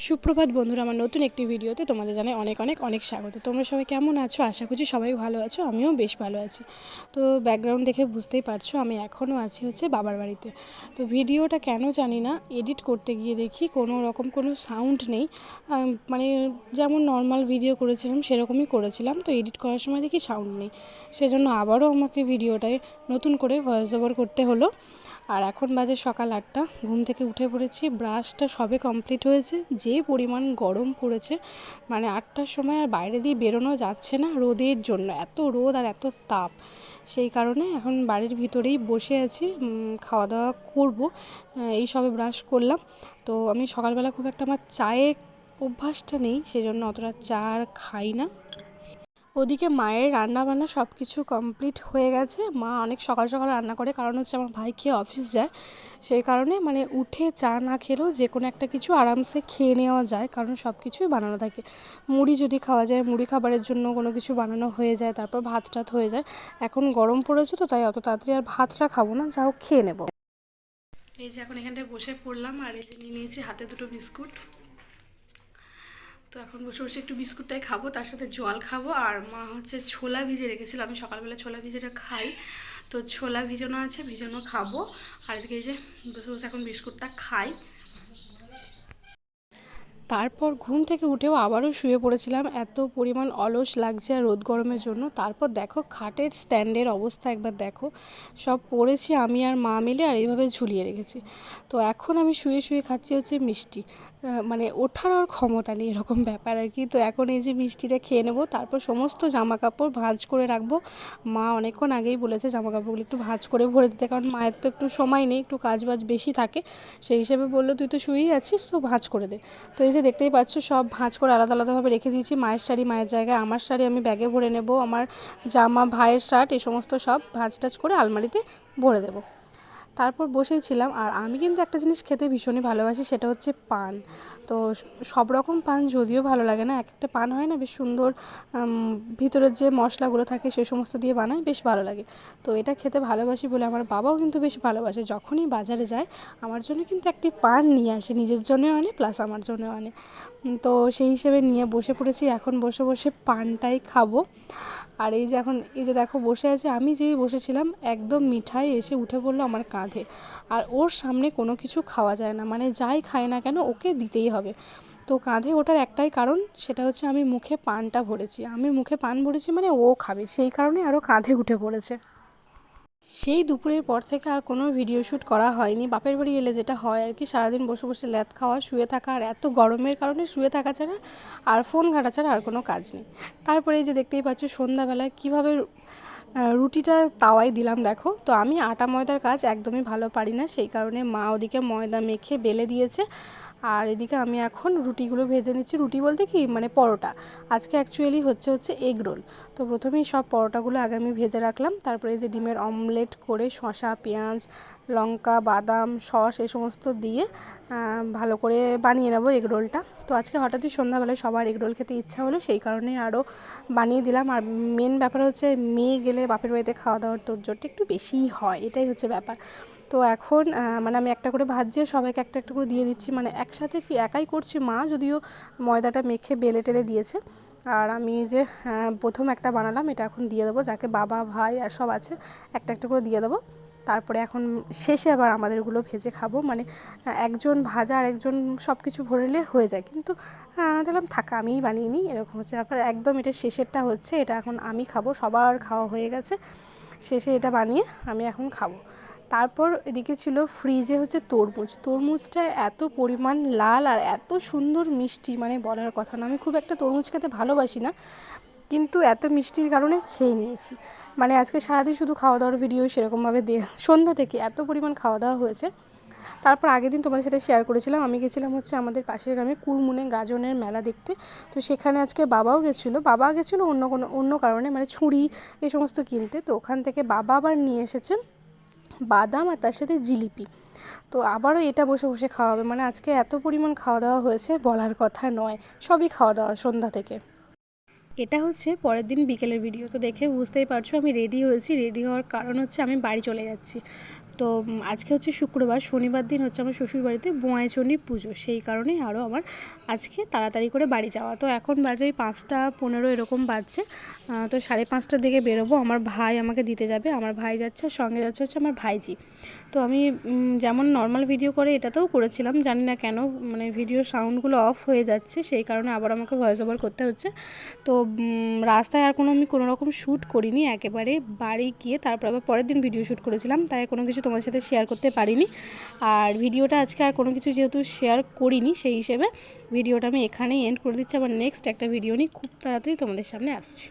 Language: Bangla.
সুপ্রভাত বন্ধুরা, আমার নতুন একটি ভিডিওতে তোমাদের জানাই অনেক অনেক অনেক স্বাগত। তোমরা সবাই কেমন আছো? আশা করছি সবাই ভালো আছো, আমিও বেশ ভালো আছি। তো ব্যাকগ্রাউন্ড দেখে বুঝতেই পারছো আমি এখনও আছি বাবার বাড়িতে। তো ভিডিওটা কেন জানি না এডিট করতে গিয়ে দেখি কোনো রকম কোনো সাউন্ড নেই। মানে যেমন নর্মাল ভিডিও করেছিলাম সেরকমই করেছিলাম, তো এডিট করার সময় দেখি সাউন্ড নেই। সেজন্য আবারও আমাকে ভিডিওটায় নতুন করে ভয়েস ওভার করতে হলো। আর এখন বাজে সকাল 8টা, ঘুম থেকে উঠে পড়েছি, ব্রাশটা সবে কমপ্লিট হয়েছে। যে পরিমাণ গরম পড়েছে, মানে 8টার সময় আর বাইরে দিয়ে বেরোনো যাচ্ছে না রোদের জন্য, এত রোদ আর এত তাপ। সেই কারণে এখন বাড়ির ভিতরেই বসে আছি, খাওয়া দাওয়া করব। এই সবে ব্রাশ করলাম। তো আমি সকালবেলা খুব একটা আমার চায়ের অভ্যাসটা নেই, সেই জন্য অতটা চা আর খাই না। ওদিকে মায়ের রান্না বান্না সব কিছু কমপ্লিট হয়ে গেছে। মা অনেক সকাল সকাল রান্না করে, কারণ আমার ভাই খেয়ে অফিস যায়। সেই কারণে উঠে চা না খেলেও যে কোনো একটা কিছু আরামসে খেয়ে নেওয়া যায়, কারণ সব কিছুই বানানো থাকে। মুড়ি যদি খাওয়া যায়, মুড়ি খাবারের জন্য কোনো কিছু বানানো হয়ে যায়, তারপর ভাত টাত হয়ে যায়। এখন গরম পড়েছে তো তাই অত তাড়াতাড়ি আর ভাতটা খাবো না, যাও খেয়ে নেব। এই যে এখন এখানটায় বসে পড়লাম, আর এই যে নিয়ে নিয়েছি হাতে দুটো বিস্কুট। তো এখন বসে বসে একটু বিস্কুটটাই খাবো, তার সাথে জল খাবো। আর মা ছোলা ভিজে রেখেছিল, আমি সকালবেলা ছোলা ভিজেটা খাই, তো ছোলা ভিজানো আছে, ভিজানো খাবো। আর এদিকে এই যে বসে বসে এখন বিস্কুটটা খাই। তারপর ঘুম থেকে উঠেও আবারও শুয়ে পড়েছিলাম, এত পরিমাণ অলস লাগছে আর রোদ গরমের জন্য। তারপর দেখো খাটের স্ট্যান্ডের অবস্থা একবার দেখো, সব পড়েছি আমি আর মা মিলে আর এইভাবে ঝুলিয়ে রেখেছি। তো এখন আমি শুয়ে শুয়ে খাচ্ছি মিষ্টি, মানে ওঠার আর ক্ষমতা নেই, এরকম ব্যাপার আর কি। তো এখন এই যে মিষ্টিটা খেয়ে নেবো, তারপর সমস্ত জামা কাপড় ভাঁজ করে রাখবো। মা অনেকক্ষণ আগেই বলেছে জামা কাপড়গুলো একটু ভাঁজ করে ভরে দিতে, কারণ মায়ের তো একটু সময় নেই, একটু কাজ বাজ বেশি থাকে। সেই হিসেবে বললো তুই তো শুয়েই আছিস, তো ভাঁজ করে দে। তো এই যে দেখতেই পাচ্ছ সব ভাঁজ করে আলাদা আলাদাভাবে রেখে দিয়েছি। মায়ের শাড়ি মায়ের জায়গায়, আমার শাড়ি আমি ব্যাগে ভরে নেব, আমার জামা ভাইয়ের শার্ট এই সমস্ত সব ভাঁজ টাজ করে আলমারিতে ভরে দেবো। তারপর বসেছিলাম। আর আমি কিন্তু একটা জিনিস খেতে ভীষণই ভালোবাসি, সেটা হচ্ছে পান। তো সব রকম পান যদিও ভালো লাগে না, এক একটা পান হয় না বেশ সুন্দর, ভিতরের যে মশলাগুলো থাকে সে সমস্ত দিয়ে বানায়, বেশ ভালো লাগে। তো এটা খেতে ভালোবাসি বলে আমার বাবাও কিন্তু বেশ ভালোবাসে, যখনই বাজারে যায় আমার জন্য কিন্তু একটি পান নিয়ে আসে, নিজের জন্যও আনে প্লাস আমার জন্যও আনে। তো সেই হিসেবে নিয়ে বসে পড়েছি, এখন বসে বসে পানটাই খাবো। আর এই যে এখন এই যে দেখো বসে আছে, আমি যেই বসেছিলাম একদম মিঠাই এসে উঠে পড়লো আমার কাঁধে। আর ওর সামনে কোনো কিছু খাওয়া যায় না, মানে যাই খায় না কেন ওকে দিতেই হবে। তো কাঁধে ওঠার একটাই কারণ, সেটা হচ্ছে আমি মুখে পানটা ভরেছি, আমি মুখে পান ভরেছি মানে ও খাবে, সেই কারণে আরও কাঁধে উঠে পড়েছে। সেই দুপুরের পর থেকে আর কোনো ভিডিও শ্যুট করা হয়নি। বাপের বাড়ি এলে যেটা হয় আর কি, সারাদিন বসে বসে ল্যাদ খাওয়া, শুয়ে থাকা, আর এত গরমের কারণে শুয়ে থাকা ছাড়া আর ফোন ঘাঁটা ছাড়া আর কোনো কাজ নেই। তারপরে এই যে দেখতেই পাচ্ছ সন্ধ্যাবেলায় কীভাবে রুটিটা তাওয়ায় দিলাম দেখো। তো আমি আটা ময়দার কাজ একদমই ভালো পারি না, সেই কারণে মা ওদিকে ময়দা মেখে বেলে দিয়েছে, আর এদিকে আমি এখন রুটিগুলো ভেজে নিচ্ছি। রুটি বলতে কি মানে পরোটা, আজকে অ্যাকচুয়ালি হচ্ছে এগ রোল। তো প্রথমেই সব পরোটাগুলো আগে আমি ভেজে রাখলাম, তারপরে এই যে ডিমের অমলেট করে শসা পেঁয়াজ লঙ্কা বাদাম সস এই সমস্ত দিয়ে ভালো করে বানিয়ে নেবো এগ রোলটা। তো আজকে হঠাৎই সন্ধ্যাবেলায় সবার এগ রোল খেতে ইচ্ছা হলো, সেই কারণে আরও বানিয়ে দিলাম। আর মেন ব্যাপার হচ্ছে মেয়ে গেলে বাপের বাড়িতে খাওয়া দাওয়ার তোড়জোড়টা একটু বেশিই হয়, এটাই হচ্ছে ব্যাপার। তো এখন আমি একটা করে ভাজিয়ে সবাইকে একটা একটা করে দিয়ে দিচ্ছি, মানে একসাথে কি একাই করছি, মা যদিও ময়দাটা মেখে বেলে টেলে দিয়েছে। আর আমি যে প্রথম একটা বানালাম, এটা এখন দিয়ে দেবো, যাকে বাবা ভাই আর সব আছে একটা একটা করে দিয়ে দেবো। তারপরে এখন শেষে আবার আমাদেরগুলো ভেজে খাবো, মানে একজন ভাজা আর একজন সব কিছু ভরলে হয়ে যায়, কিন্তু দেখলাম থাকা আমিই বানিয়ে নিই, এরকম হচ্ছে ব্যাপার। একদম এটা শেষেরটা হচ্ছে, এটা এখন আমি খাবো, সবার খাওয়া হয়ে গেছে, শেষে এটা বানিয়ে আমি এখন খাবো। তারপর এদিকে ছিল ফ্রিজে তরমুজ, তরমুজটা এত পরিমাণ লাল আর এত সুন্দর মিষ্টি, মানে বলার কথা না। আমি খুব একটা তরমুজ খেতে ভালোবাসি না, কিন্তু এত মিষ্টির কারণে খেয়ে নিয়েছি। মানে আজকে সারাদিন শুধু খাওয়া দাওয়ার ভিডিও সেরকমভাবে সন্ধ্যা থেকে এত পরিমাণ খাওয়া দাওয়া হয়েছে। তারপর আগের দিন তোমাদের সাথে শেয়ার করেছিলাম, আমি গেছিলাম আমাদের পাশের গ্রামে কুরমুনে গাজনের মেলা দেখতে। তো সেখানে আজকে বাবাও গেছিলো অন্য কারণে, মানে ছুরি এই সমস্ত কিনতে। তো ওখান থেকে বাবা আবার নিয়ে এসেছে বাদাম আর তার সাথে জিলিপি। তো আবারও এটা বসে বসে খাওয়া হবে, মানে আজকে এত পরিমাণ খাওয়া দাওয়া হয়েছে বলার কথা নয়, সবই খাওয়া দাওয়া সন্ধ্যা থেকে। এটা পরের দিন বিকেলের ভিডিও। তো দেখে বুঝতেই পারছো আমি রেডি হয়েছি, রেডি হওয়ার কারণ আমি বাড়ি চলে যাচ্ছি। তো আজকে হচ্ছে শুক্রবার, শনিবার দিন হচ্ছে আমার শ্বশুরবাড়িতে বোঁয়াইচণ্ডী পুজো, সেই কারণেই আরও আমার আজকে তাড়াতাড়ি করে বাড়ি যাওয়া। তো এখন বাজে ওই 5:15 এরকম বাজছে। তো 5:30টার দিকে বেরোবো। আমার ভাই আমাকে দিতে যাবে, আমার ভাই যাচ্ছে, আর সঙ্গে যাচ্ছে হচ্ছে আমার ভাইজি। তো আমি যেমন নর্মাল ভিডিও করে এটাতেও করেছিলাম, জানি না কেন মানে ভিডিওর সাউন্ডগুলো অফ হয়ে যাচ্ছে, সেই কারণে আবার আমাকে ভয়েস ওভার করতে হচ্ছে। তো রাস্তায় আর আমি কোনো রকম শ্যুট করিনি, একেবারে বাড়ি গিয়ে তারপর আবার পরের দিন ভিডিও শ্যুট করেছিলাম, তাই কোনো কিছু তোমার সাথে শেয়ার করতে পারিনি। আর ভিডিওটা আজকে আর কোনো কিছু যেহেতু শেয়ার করিনি, সেই হিসেবে ভিডিওটা আমি এখানেই এন্ড করে দিচ্ছি। আবার নেক্সট একটা ভিডিও নিয়ে খুব তাড়াতাড়ি তোমাদের সামনে আসছি।